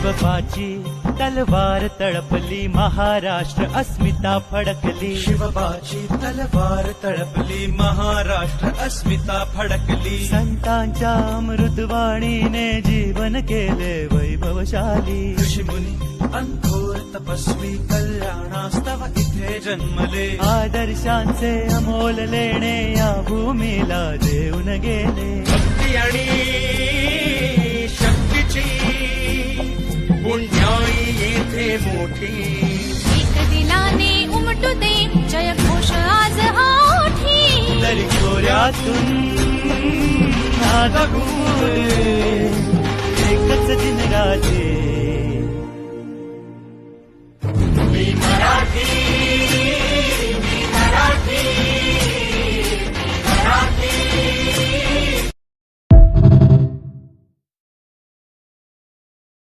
शिवबाची तलवार तळपली, महाराष्ट्र अस्मिता फडकली. शिवबाची तलवार तळपली, महाराष्ट्र अस्मिता फडकली. संतांच्या अमृतवाणीने जीवन केले वैभवशाली. ऋषिमुनी अंथोर तपस्वी कल्याणास्तव इथे जन्मले. आदर्शांचे अमोल लेणे या भूमीला देऊन गेले. भक्ती आणि शक्तीची पुण्याई येथे मोठी. एक दिलाने उमटू दे जय घोष आज हा ओठी. दरी खोऱ्यातून नाद घुमले